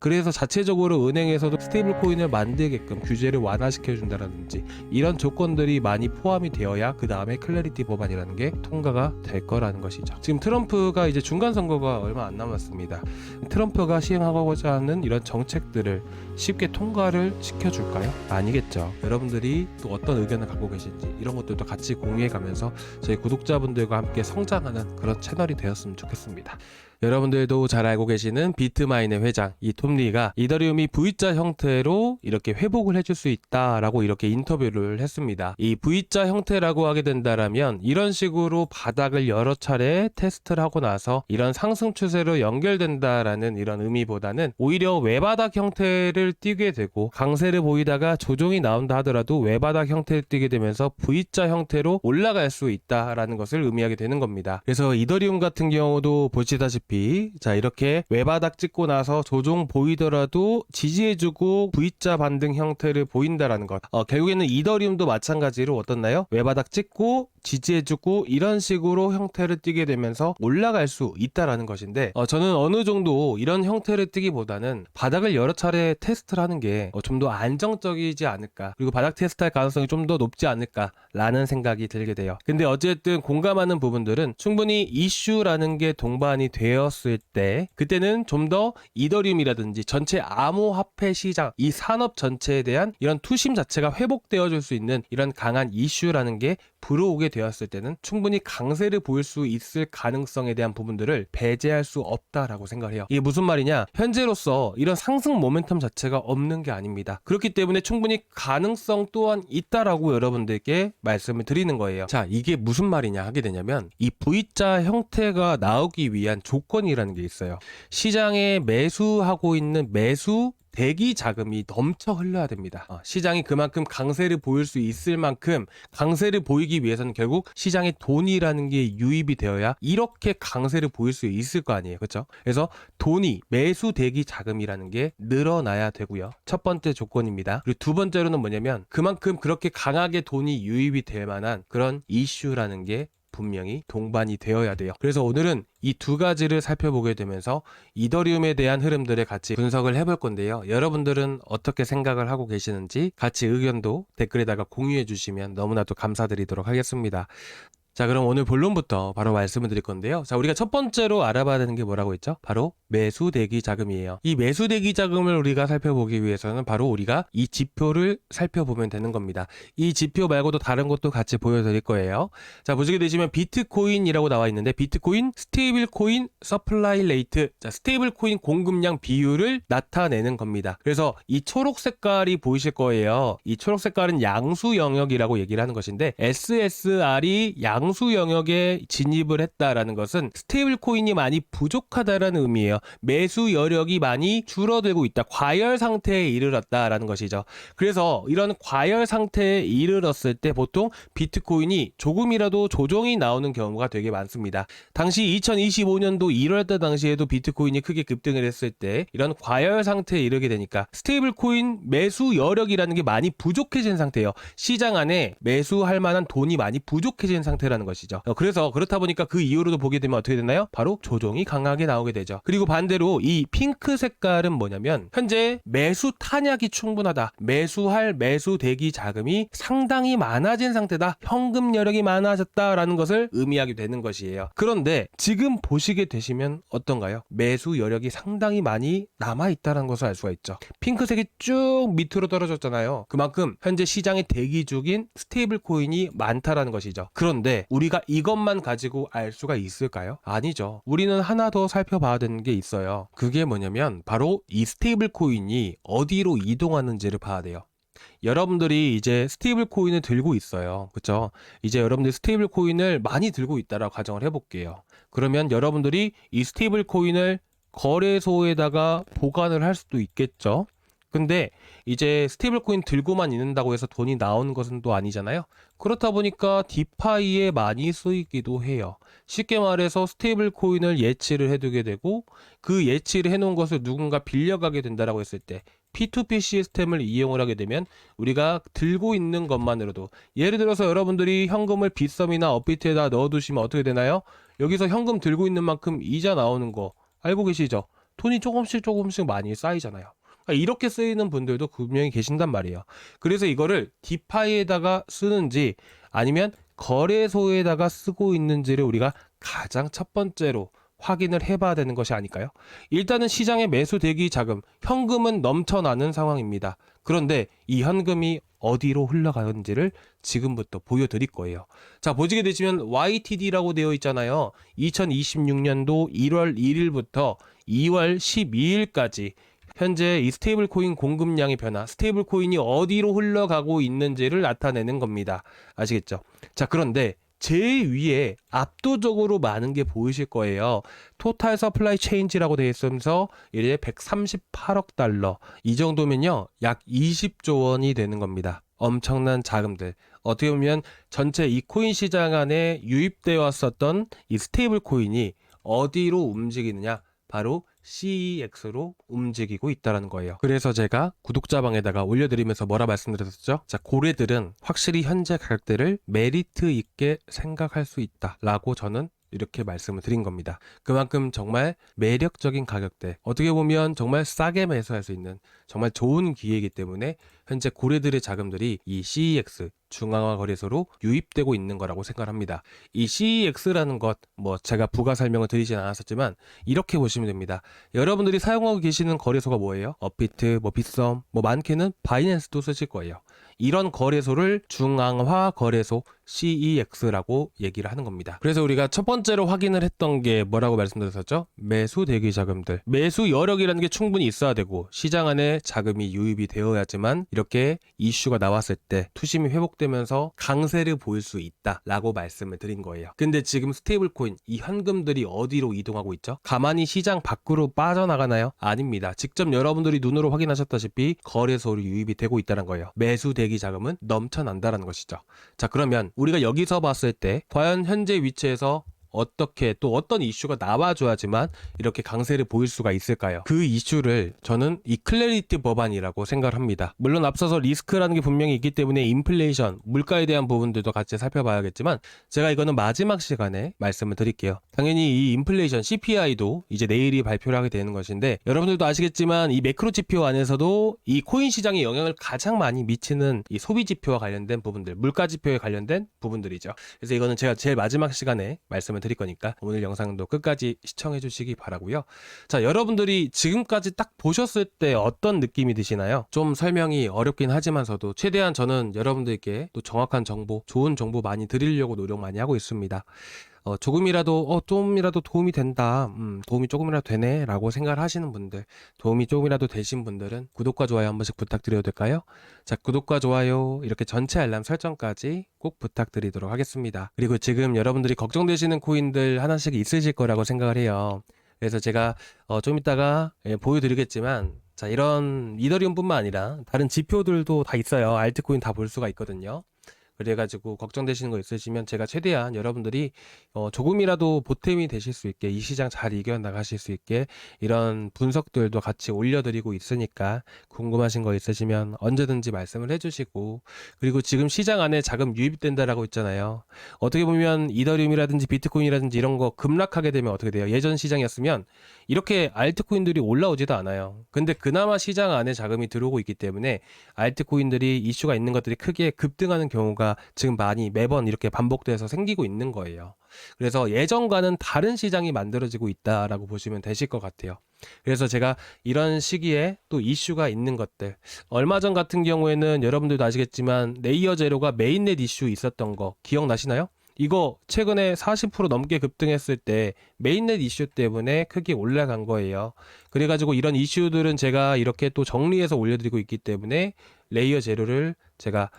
그래서 자체적으로 은행에서도 스테이블 코인을 만들게끔 규제를 완화시켜 준다라든지 이런 조건들이 많이 포함이 되어야 그 다음에 클래리티 법안이라는 게 통과가 될 거라는 것이죠. 지금 트럼프가 이제 중간 선거가 얼마 안 남았습니다. 트럼프가 시행하고자 하는 이런 정책들을 쉽게 통과를 시켜줄까요? 아니겠죠. 여러분들이 또 어떤 의견을 갖고 계신지 이런 것들도 같이 공유해가면서 저희 구독자분들과 함께 성장하는 그런 채널이 되었으면 좋겠습니다. 여러분들도 잘 알고 계시는 비트마인의 회장 이 톰리가 이더리움이 V자 형태로 이렇게 회복을 해줄 수 있다라고 이렇게 인터뷰를 했습니다. 이 V자 형태라고 하게 된다라면 이런 식으로 바닥을 여러 차례 테스트를 하고 나서 이런 상승 추세로 연결된다라는 이런 의미보다는 오히려 외바닥 형태를 띄게 되고 강세를 보이다가 조정이 나온다 하더라도 외바닥 형태를 띄게 되면서 V자 형태로 올라갈 수 있다라는 것을 의미하게 되는 겁니다. 그래서 이더리움 같은 경우도 보시다시피 자 이렇게 외바닥 찍고 나서 조정 보이더라도 지지해주고 V자 반등 형태를 보인다라는 것. 결국에는 이더리움도 마찬가지로 어떻나요? 외바닥 찍고 지지해주고 이런 식으로 형태를 띄게 되면서 올라갈 수 있다라는 것인데 저는 어느 정도 이런 형태를 띄기보다는 바닥을 여러 차례 테스트를 하는 게 좀 더 안정적이지 않을까, 그리고 바닥 테스트할 가능성이 좀 더 높지 않을까라는 생각이 들게 돼요. 근데 어쨌든 공감하는 부분들은 충분히 이슈라는 게 동반이 되었을 때 그때는 좀 더 이더리움이라든지 전체 암호화폐 시장 이 산업 전체에 대한 이런 투심 자체가 회복되어 줄 수 있는 이런 강한 이슈라는 게 불어오게 되었을 때는 충분히 강세를 보일 수 있을 가능성에 대한 부분들을 배제할 수 없다라고 생각을 해요. 이게 무슨 말이냐? 현재로서 이런 상승 모멘텀 자체가 없는 게 아닙니다. 그렇기 때문에 충분히 가능성 또한 있다라고 여러분들께 말씀을 드리는 거예요. 자, 이게 무슨 말이냐 하게 되냐면 이 V자 형태가 나오기 위한 조건이라는 게 있어요. 시장에 매수하고 있는 매수 대기 자금이 넘쳐 흘러야 됩니다. 시장이 그만큼 강세를 보일 수 있을 만큼 강세를 보이기 위해서는 결국 시장에 돈이라는 게 유입이 되어야 이렇게 강세를 보일 수 있을 거 아니에요. 그렇죠? 그래서 돈이 매수 대기 자금이라는 게 늘어나야 되고요. 첫 번째 조건입니다. 그리고 두 번째로는 뭐냐면 그만큼 그렇게 강하게 돈이 유입이 될 만한 그런 이슈라는 게 분명히 동반이 되어야 돼요. 그래서 오늘은 이 두 가지를 살펴보게 되면서 이더리움에 대한 흐름들을 같이 분석을 해볼 건데요. 여러분들은 어떻게 생각을 하고 계시는지 같이 의견도 댓글에다가 공유해 주시면 너무나도 감사드리도록 하겠습니다. 자, 그럼 오늘 본론부터 바로 말씀을 드릴 건데요. 자, 우리가 첫 번째로 알아봐야 되는 게 뭐라고 했죠? 바로 매수 대기 자금이에요. 이 매수 대기 자금을 우리가 살펴보기 위해서는 바로 우리가 이 지표를 살펴보면 되는 겁니다. 이 지표 말고도 다른 것도 같이 보여드릴 거예요. 자, 보시게 되시면 비트코인이라고 나와 있는데 비트코인 스테이블 코인 서플라이 레이트, 자, 스테이블 코인 공급량 비율을 나타내는 겁니다. 그래서 이 초록 색깔이 보이실 거예요. 이 초록 색깔은 양수 영역이라고 얘기를 하는 것인데 SSR이 양수 영역에 진입을 했다라는 것은 스테이블 코인이 많이 부족하다라는 의미예요. 매수 여력이 많이 줄어들고 있다. 과열 상태에 이르렀다라는 것이죠. 그래서 이런 과열 상태에 이르렀을 때 보통 비트코인이 조금이라도 조정이 나오는 경우가 되게 많습니다. 당시 2025년도 1월달 당시에도 비트코인이 크게 급등을 했을 때 이런 과열 상태에 이르게 되니까 스테이블 코인 매수 여력이라는 게 많이 부족해진 상태예요. 시장 안에 매수할 만한 돈이 많이 부족해진 상태라는 것이죠. 그래서 그렇다 보니까 그 이후로도 보게 되면 어떻게 되나요? 바로 조정이 강하게 나오게 되죠. 그리고 반대로 이 핑크 색깔은 뭐냐면 현재 매수 탄약이 충분하다. 매수할 매수 대기 자금이 상당히 많아진 상태다. 현금 여력이 많아졌다라는 것을 의미하게 되는 것이에요. 그런데 지금 보시게 되시면 어떤가요? 매수 여력이 상당히 많이 남아있다는 것을 알 수가 있죠. 핑크색이 쭉 밑으로 떨어졌잖아요. 그만큼 현재 시장에 대기 중인 스테이블 코인이 많다라는 것이죠. 그런데 우리가 이것만 가지고 알 수가 있을까요? 아니죠. 우리는 하나 더 살펴봐야 되는 게 있어요. 그게 뭐냐면 바로 이 스테이블 코인이 어디로 이동하는지를 봐야 돼요. 여러분들이 이제 스테이블 코인을 들고 있어요. 그렇죠? 이제 여러분들이 스테이블 코인을 많이 들고 있다라고 가정을 해볼게요. 그러면 여러분들이 이 스테이블 코인을 거래소에다가 보관을 할 수도 있겠죠. 근데 이제 스테이블 코인 들고만 있는다고 해서 돈이 나오는 것은 또 아니잖아요. 그렇다 보니까 디파이에 많이 쓰이기도 해요. 쉽게 말해서 스테이블 코인을 예치를 해두게 되고 그 예치를 해놓은 것을 누군가 빌려가게 된다라고 했을 때 P2P 시스템을 이용을 하게 되면 우리가 들고 있는 것만으로도, 예를 들어서 여러분들이 현금을 빗썸이나 업비트에다 넣어두시면 어떻게 되나요? 여기서 현금 들고 있는 만큼 이자 나오는 거 알고 계시죠? 돈이 조금씩 많이 쌓이잖아요. 그러니까 이렇게 쓰이는 분들도 분명히 계신단 말이에요. 그래서 이거를 디파이에다가 쓰는지 아니면 거래소에다가 쓰고 있는지를 우리가 가장 첫 번째로 확인을 해봐야 되는 것이 아닐까요? 일단은 시장의 매수 대기 자금, 현금은 넘쳐나는 상황입니다. 그런데 이 현금이 어디로 흘러가는지를 지금부터 보여드릴 거예요. 자, 보시게 되시면 YTD라고 되어 있잖아요. 2026년도 1월 1일부터 2월 12일까지 현재 이 스테이블 코인 공급량의 변화, 스테이블 코인이 어디로 흘러가고 있는지를 나타내는 겁니다. 아시겠죠? 자, 그런데 제일 위에 압도적으로 많은 게 보이실 거예요. 토탈 서플라이 체인지라고 되어 있으면서 이제 138억 달러. 이 정도면요, 약 20조 원이 되는 겁니다. 엄청난 자금들. 어떻게 보면 전체 이 코인 시장 안에 유입되어 왔었던 이 스테이블 코인이 어디로 움직이느냐? 바로 CEX로 움직이고 있다는 거예요. 그래서 제가 구독자방에다가 올려드리면서 뭐라 말씀드렸었죠? 자, 고래들은 확실히 현재 가격대를 메리트 있게 생각할 수 있다 라고 저는 이렇게 말씀을 드린 겁니다. 그만큼 정말 매력적인 가격대, 어떻게 보면 정말 싸게 매수할 수 있는 정말 좋은 기회이기 때문에 현재 고래들의 자금들이 이 CEX 중앙화 거래소로 유입되고 있는 거라고 생각합니다. 이 CEX라는 것, 뭐 제가 부가 설명을 드리진 않았었지만 이렇게 보시면 됩니다. 여러분들이 사용하고 계시는 거래소가 뭐예요? 업비트, 뭐 빗썸, 뭐 많게는 바이낸스도 쓰실 거예요. 이런 거래소를 중앙화 거래소 CEX라고 얘기를 하는 겁니다. 그래서 우리가 첫 번째로 확인을 했던 게 뭐라고 말씀드렸었죠? 매수 대기 자금들. 매수 여력이라는 게 충분히 있어야 되고 시장 안에 자금이 유입이 되어야지만 이렇게 이슈가 나왔을 때 투심이 회복되면서 강세를 보일 수 있다라고 말씀을 드린 거예요. 근데 지금 스테이블 코인, 이 현금들이 어디로 이동하고 있죠? 가만히 시장 밖으로 빠져나가나요? 아닙니다. 직접 여러분들이 눈으로 확인하셨다시피 거래소로 유입이 되고 있다는 거예요. 매수 대기 자금은 넘쳐난다는 것이죠. 자, 그러면 우리가 여기서 봤을 때 과연 현재 위치에서 어떻게 또 어떤 이슈가 나와줘야지만 이렇게 강세를 보일 수가 있을까요? 그 이슈를 저는 이 클래리티 법안이라고 생각을 합니다. 물론 앞서서 리스크라는 게 분명히 있기 때문에 인플레이션, 물가에 대한 부분들도 같이 살펴봐야겠지만 제가 이거는 마지막 시간에 말씀을 드릴게요. 당연히 이 인플레이션 CPI도 이제 내일이 발표를 하게 되는 것인데 여러분들도 아시겠지만 이 매크로 지표 안에서도 이 코인 시장에 영향을 가장 많이 미치는 이 소비 지표와 관련된 부분들, 물가 지표에 관련된 부분들이죠. 그래서 이거는 제가 제일 마지막 시간에 말씀을 드릴 거니까 오늘 영상도 끝까지 시청해 주시기 바라고요. 자, 여러분들이 지금까지 딱 보셨을 때 어떤 느낌이 드시나요? 좀 설명이 어렵긴 하지만서도 최대한 저는 여러분들께 또 정확한 정보, 좋은 정보 많이 드리려고 노력 많이 하고 있습니다. 조금이라도 좀이라도 도움이 된다, 도움이 조금이라도 되네 라고 생각을 하시는 분들, 도움이 조금이라도 되신 분들은 구독과 좋아요 한 번씩 부탁드려도 될까요? 자, 구독과 좋아요, 이렇게 전체 알람 설정까지 꼭 부탁드리도록 하겠습니다. 그리고 지금 여러분들이 걱정되시는 코인들 하나씩 있으실 거라고 생각을 해요. 그래서 제가 좀 이따가 보여드리겠지만, 자, 이런 이더리움뿐만 아니라 다른 지표들도 다 있어요. 알트코인 다 볼 수가 있거든요. 그래가지고 걱정되시는 거 있으시면 제가 최대한 여러분들이 조금이라도 보탬이 되실 수 있게, 이 시장 잘 이겨나가실 수 있게 이런 분석들도 같이 올려드리고 있으니까 궁금하신 거 있으시면 언제든지 말씀을 해주시고, 그리고 지금 시장 안에 자금 유입된다라고 있잖아요. 어떻게 보면 이더리움이라든지 비트코인이라든지 이런 거 급락하게 되면 어떻게 돼요? 예전 시장이었으면 이렇게 알트코인들이 올라오지도 않아요. 근데 그나마 시장 안에 자금이 들어오고 있기 때문에 알트코인들이 이슈가 있는 것들이 크게 급등하는 경우가 지금 많이 매번 이렇게 반복돼서 생기고 있는 거예요. 그래서 예전과는 다른 시장이 만들어지고 있다라고 보시면 되실 것 같아요. 그래서 제가 이런 시기에 또 이슈가 있는 것들, 얼마 전 같은 경우에는 여러분들도 아시겠지만 레이어 제로가 메인넷 이슈 있었던 거 기억나시나요? 이거 최근에 40% 넘게 급등했을 때 메인넷 이슈 때문에 크게 올라간 거예요. 그래가지고 이런 이슈들은 제가 이렇게 또 정리해서 올려드리고 있기 때문에 레이어 제로를 제가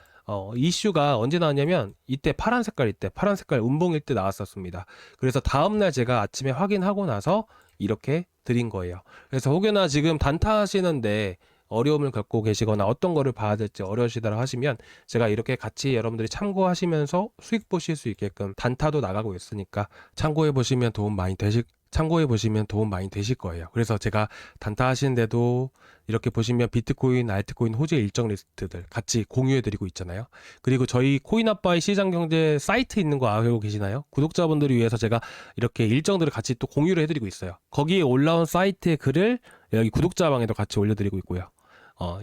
이슈가 언제 나왔냐면 이때 파란 색깔일 때, 파란 색깔 운봉일 때 나왔었습니다. 그래서 다음날 제가 아침에 확인하고 나서 이렇게 드린 거예요. 그래서 혹여나 지금 단타 하시는데 어려움을 겪고 계시거나 어떤 거를 봐야 될지 어려우시다고 하시면 제가 이렇게 같이 여러분들이 참고하시면서 수익 보실 수 있게끔 단타도 나가고 있으니까 참고해 보시면 도움 많이 되실 참고해 보시면 도움 많이 되실 거예요. 그래서 제가 단타 하시는데도 이렇게 보시면 비트코인, 알트코인 호재 일정 리스트들 같이 공유해 드리고 있잖아요. 그리고 저희 코인아빠의 시장경제 사이트 있는 거 알고 계시나요? 구독자분들을 위해서 제가 이렇게 일정들을 같이 또 공유를 해드리고 있어요. 거기에 올라온 사이트의 글을 여기 구독자방에도 같이 올려드리고 있고요.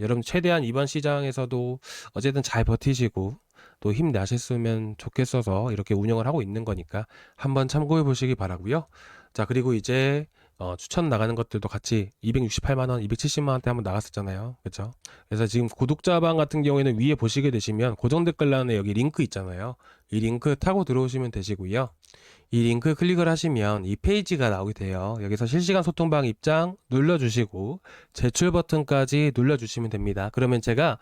여러분 최대한 이번 시장에서도 어쨌든 잘 버티시고 또 힘내셨으면 좋겠어서 이렇게 운영을 하고 있는 거니까 한번 참고해 보시기 바라고요. 자, 그리고 이제 추천 나가는 것들도 같이 268만원, 270만원대 한번 나갔었잖아요. 그렇죠? 그래서 지금 구독자방 같은 경우에는 위에 보시게 되시면 고정 댓글란에 여기 링크 있잖아요. 이 링크 타고 들어오시면 되시고요. 이 링크 클릭을 하시면 이 페이지가 나오게 돼요. 여기서 실시간 소통방 입장 눌러주시고 제출 버튼까지 눌러주시면 됩니다. 그러면 제가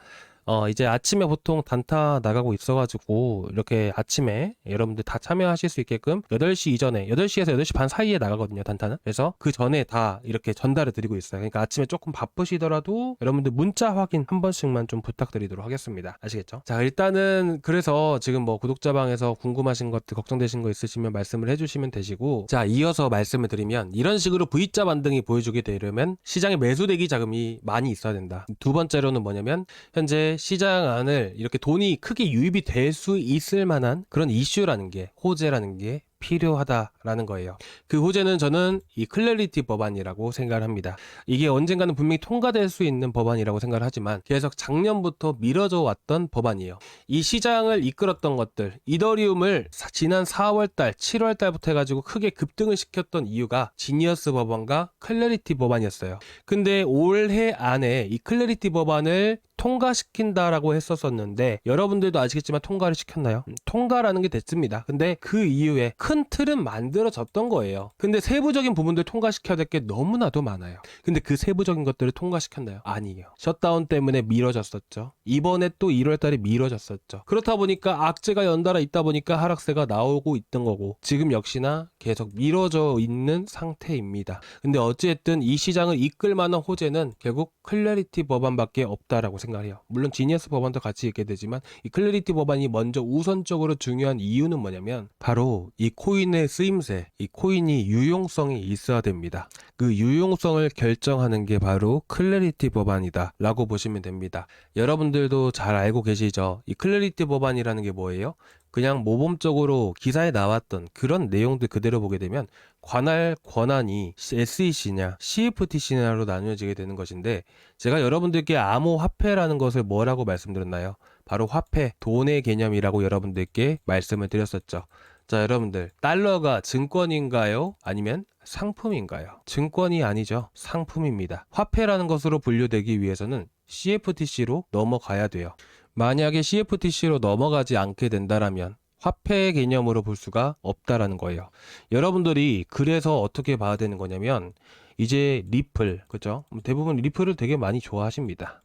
이제 아침에 보통 단타 나가고 있어가지고 이렇게 아침에 여러분들 다 참여하실 수 있게끔 8시 이전에 8시에서 8시 반 사이에 나가거든요, 단타는. 그래서 그 전에 다 이렇게 전달을 드리고 있어요. 그러니까 아침에 조금 바쁘시더라도 여러분들 문자 확인 한 번씩만 좀 부탁드리도록 하겠습니다. 아시겠죠? 자, 일단은 그래서 지금 뭐 구독자방에서 궁금하신 것들 걱정되신 거 있으시면 말씀을 해주시면 되시고, 자, 이어서 말씀을 드리면 이런 식으로 V자 반등이 보여주게 되려면 시장에 매수 대기 자금이 많이 있어야 된다. 두 번째로는 뭐냐면 현재 시장 안을 이렇게 돈이 크게 유입이 될 수 있을 만한 그런 이슈라는 게, 호재라는 게 필요하다라는 거예요. 그 호재는 저는 이 클래리티 법안이라고 생각을 합니다. 이게 언젠가는 분명히 통과될 수 있는 법안이라고 생각을 하지만 계속 작년부터 미뤄져 왔던 법안이에요. 이 시장을 이끌었던 것들, 이더리움을 지난 4월달, 7월달부터 해가지고 크게 급등을 시켰던 이유가 지니어스 법안과 클래리티 법안이었어요. 근데 올해 안에 이 클래리티 법안을 통과시킨다라고 했었었는데 여러분들도 아시겠지만 통과를 시켰나요? 통과라는 게 됐습니다. 근데 그 이후에 큰 틀은 만들어졌던 거예요. 근데 세부적인 부분들 통과시켜야 될 게 너무나도 많아요. 근데 그 세부적인 것들을 통과시켰나요? 아니에요. 셧다운 때문에 미뤄졌었죠. 이번에 또 1월 달에 미뤄졌었죠. 그렇다 보니까 악재가 연달아 있다 보니까 하락세가 나오고 있던 거고 지금 역시나 계속 미뤄져 있는 상태입니다. 근데 어찌됐든 이 시장을 이끌 만한 호재는 결국 클래리티 법안밖에 없다라고 생각해요. 물론 지니어스 법안도 같이 있게 되지만 이 클래리티 법안이 먼저 우선적으로 중요한 이유는 뭐냐면 바로 이 코인의 쓰임새, 이 코인이 유용성이 있어야 됩니다. 그 유용성을 결정하는 게 바로 클래리티 법안이다 라고 보시면 됩니다. 여러분들도 잘 알고 계시죠? 이 클래리티 법안이라는 게 뭐예요? 그냥 모범적으로 기사에 나왔던 그런 내용들 그대로 보게 되면 관할 권한이 SEC냐 CFTC냐로 나뉘어지게 되는 것인데, 제가 여러분들께 암호화폐라는 것을 뭐라고 말씀드렸나요? 바로 화폐, 돈의 개념이라고 여러분들께 말씀을 드렸었죠. 자, 여러분들, 달러가 증권인가요? 아니면 상품인가요? 증권이 아니죠. 상품입니다. 화폐라는 것으로 분류되기 위해서는 CFTC로 넘어가야 돼요. 만약에 CFTC로 넘어가지 않게 된다라면 화폐 개념으로 볼 수가 없다라는 거예요. 여러분들이 그래서 어떻게 봐야 되는 거냐면 이제 리플, 그죠? 대부분 리플을 되게 많이 좋아하십니다.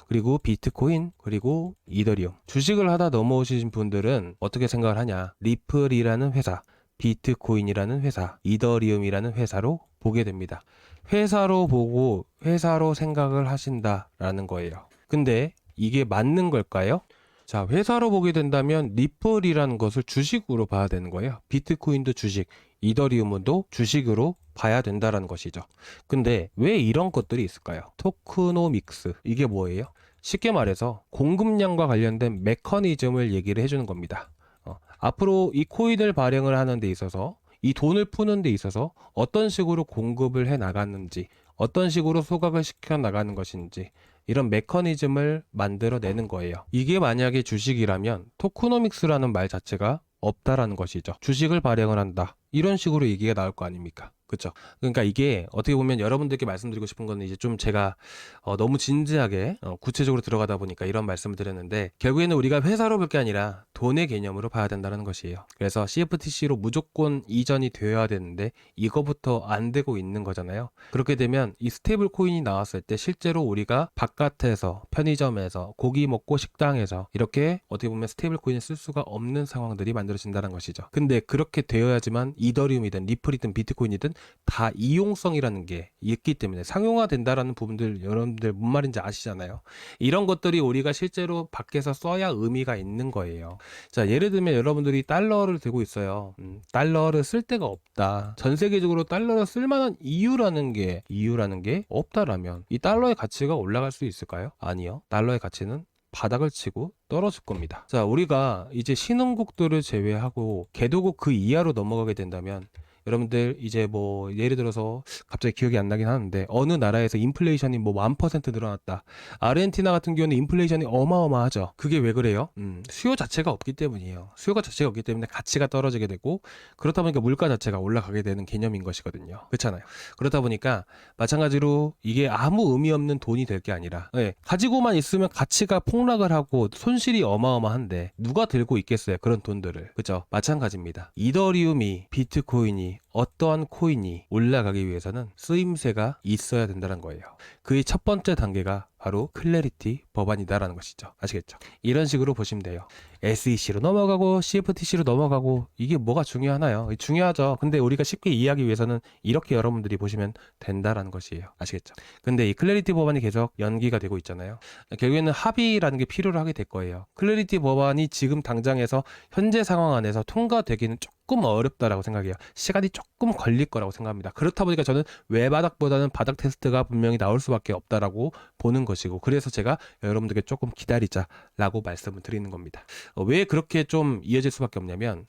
그리고 비트코인, 그리고 이더리움. 주식을 하다 넘어오신 분들은 어떻게 생각을 하냐? 리플이라는 회사, 비트코인이라는 회사, 이더리움이라는 회사로 보게 됩니다. 회사로 보고 회사로 생각을 하신다라는 거예요. 근데 이게 맞는 걸까요? 자, 회사로 보게 된다면 리플이라는 것을 주식으로 봐야 되는 거예요. 비트코인도 주식, 이더리움도 주식으로 봐야 된다라는 것이죠. 근데 왜 이런 것들이 있을까요? 토크노믹스, 이게 뭐예요? 쉽게 말해서 공급량과 관련된 메커니즘을 얘기를 해주는 겁니다. 앞으로 이 코인을 발행을 하는 데 있어서, 이 돈을 푸는 데 있어서 어떤 식으로 공급을 해 나갔는지, 어떤 식으로 소각을 시켜 나가는 것인지, 이런 메커니즘을 만들어내는 거예요. 이게 만약에 주식이라면 토크노믹스라는 말 자체가 없다라는 것이죠. 주식을 발행을 한다, 이런 식으로 얘기가 나올 거 아닙니까? 그렇죠? 그러니까 이게 어떻게 보면 여러분들께 말씀드리고 싶은 거는 이제 좀 제가 너무 진지하게 구체적으로 들어가다 보니까 이런 말씀을 드렸는데, 결국에는 우리가 회사로 볼 게 아니라 돈의 개념으로 봐야 된다는 것이에요. 그래서 CFTC로 무조건 이전이 되어야 되는데 이거부터 안 되고 있는 거잖아요. 그렇게 되면 이 스테이블 코인이 나왔을 때 실제로 우리가 바깥에서, 편의점에서, 고기 먹고 식당에서 이렇게 어떻게 보면 스테이블 코인을 쓸 수가 없는 상황들이 만들어진다는 것이죠. 근데 그렇게 되어야지만 이더리움이든 리플이든 비트코인이든 다 이용성이라는 게 있기 때문에 상용화된다라는 부분들 여러분들 뭔 말인지 아시잖아요. 이런 것들이 우리가 실제로 밖에서 써야 의미가 있는 거예요. 자, 예를 들면 여러분들이 달러를 들고 있어요. 달러를 쓸 데가 없다. 전 세계적으로 달러를 쓸 만한 이유라는 게 없다라면 이 달러의 가치가 올라갈 수 있을까요? 아니요. 달러의 가치는 바닥을 치고 떨어질 겁니다. 자, 우리가 이제 신흥국들을 제외하고 개도국 그 이하로 넘어가게 된다면 여러분들 이제 뭐 예를 들어서 갑자기 기억이 안 나긴 하는데 어느 나라에서 인플레이션이 뭐 1000% 늘어났다. 아르헨티나 같은 경우는 인플레이션이 어마어마하죠. 그게 왜 그래요? 수요 자체가 없기 때문이에요. 수요가 자체가 없기 때문에 가치가 떨어지게 되고 그렇다 보니까 물가 자체가 올라가게 되는 개념인 것이거든요. 그렇잖아요. 그렇다 보니까 마찬가지로 이게 아무 의미 없는 돈이 될 게 아니라 가지고만 있으면 가치가 폭락을 하고 손실이 어마어마한데 누가 들고 있겠어요? 그런 돈들을. 그죠? 마찬가지입니다. 이더리움이 비트코인이 어떠한 코인이 올라가기 위해서는 쓰임새가 있어야 된다는 거예요. 그의 첫 번째 단계가 바로 클래리티 법안이다라는 것이죠. 아시겠죠? 이런 식으로 보시면 돼요. SEC로 넘어가고 CFTC로 넘어가고 이게 뭐가 중요하나요? 중요하죠. 근데 우리가 쉽게 이해하기 위해서는 이렇게 여러분들이 보시면 된다라는 것이에요. 아시겠죠? 근데 이 클래리티 법안이 계속 연기가 되고 있잖아요. 결국에는 합의라는 게 필요로 하게 될 거예요. 클래리티 법안이 지금 당장에서 현재 상황 안에서 통과되기는 조금 어렵다라고 생각해요. 시간이 조금 걸릴 거라고 생각합니다. 그렇다 보니까 저는 외바닥보다는 바닥 테스트가 분명히 나올 수밖에 없다라고 보는 것이고 그래서 제가 여러분들께 조금 기다리자라고 말씀을 드리는 겁니다. 왜 그렇게 좀 이어질 수밖에 없냐면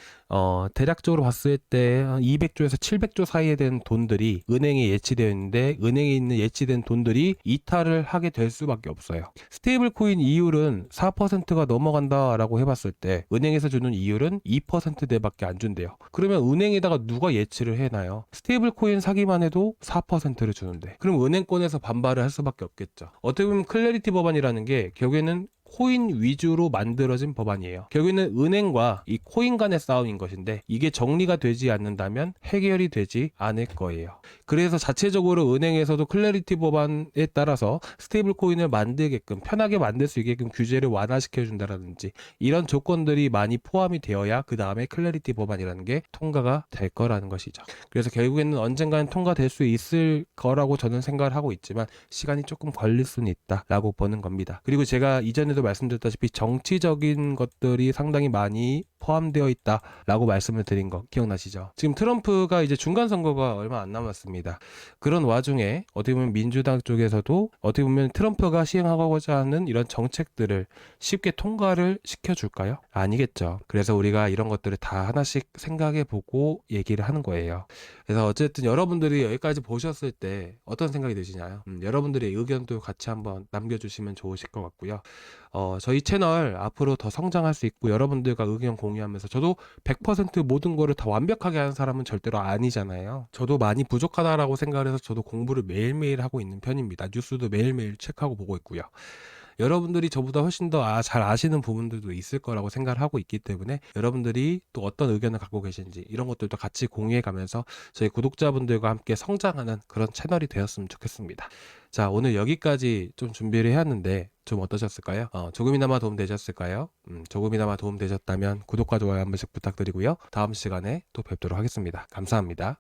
대략적으로 봤을 때 200조에서 700조 사이에 된 돈들이 은행에 예치되어 있는데 은행에 있는 예치된 돈들이 이탈을 하게 될 수밖에 없어요. 스테이블 코인 이율은 4%가 넘어간다라고 해봤을 때 은행에서 주는 이율은 2%대밖에 안 준대요. 그러면 은행에다가 누가 예치를 해놔요? 스테이블 코인 사기만 해도 4%를 주는데 그럼 은행권에서 반발을 할 수밖에 없겠죠. 어떻게 보면 클래리티 법안이라는 게 결국에는 코인 위주로 만들어진 법안이에요. 결국에는 은행과 이 코인 간의 싸움인 것인데 이게 정리가 되지 않는다면 해결이 되지 않을 거예요. 그래서 자체적으로 은행에서도 클래리티 법안에 따라서 스테이블 코인을 만들게끔 편하게 만들 수 있게끔 규제를 완화시켜 준다라든지 이런 조건들이 많이 포함이 되어야 그 다음에 클래리티 법안이라는 게 통과가 될 거라는 것이죠. 그래서 결국에는 언젠가는 통과될 수 있을 거라고 저는 생각을 하고 있지만 시간이 조금 걸릴 수는 있다라고 보는 겁니다. 그리고 제가 이전에도 말씀드렸다시피 정치적인 것들이 상당히 많이 포함되어 있다라고 말씀을 드린 거 기억나시죠? 지금 트럼프가 이제 중간 선거가 얼마 안 남았습니다. 그런 와중에 어떻게 보면 민주당 쪽에서도 어떻게 보면 트럼프가 시행하고자 하는 이런 정책들을 쉽게 통과를 시켜줄까요? 아니겠죠. 그래서 우리가 이런 것들을 다 하나씩 생각해보고 얘기를 하는 거예요. 그래서 어쨌든 여러분들이 여기까지 보셨을 때 어떤 생각이 드시나요? 여러분들의 의견도 같이 한번 남겨주시면 좋으실 것 같고요. 저희 채널 앞으로 더 성장할 수 있고 여러분들과 의견 공유하면서 저도 100% 모든 거를 다 완벽하게 하는 사람은 절대로 아니잖아요. 저도 많이 부족하다라고 생각을 해서 저도 공부를 매일매일 하고 있는 편입니다. 뉴스도 매일매일 체크하고 보고 있고요. 여러분들이 저보다 훨씬 더 잘 아시는 부분들도 있을 거라고 생각을 하고 있기 때문에 여러분들이 또 어떤 의견을 갖고 계신지 이런 것들도 같이 공유해 가면서 저희 구독자분들과 함께 성장하는 그런 채널이 되었으면 좋겠습니다. 자, 오늘 여기까지 좀 준비를 해왔는데 좀 어떠셨을까요? 조금이나마 도움 되셨을까요? 조금이나마 도움 되셨다면 구독과 좋아요 한 번씩 부탁드리고요. 다음 시간에 또 뵙도록 하겠습니다. 감사합니다.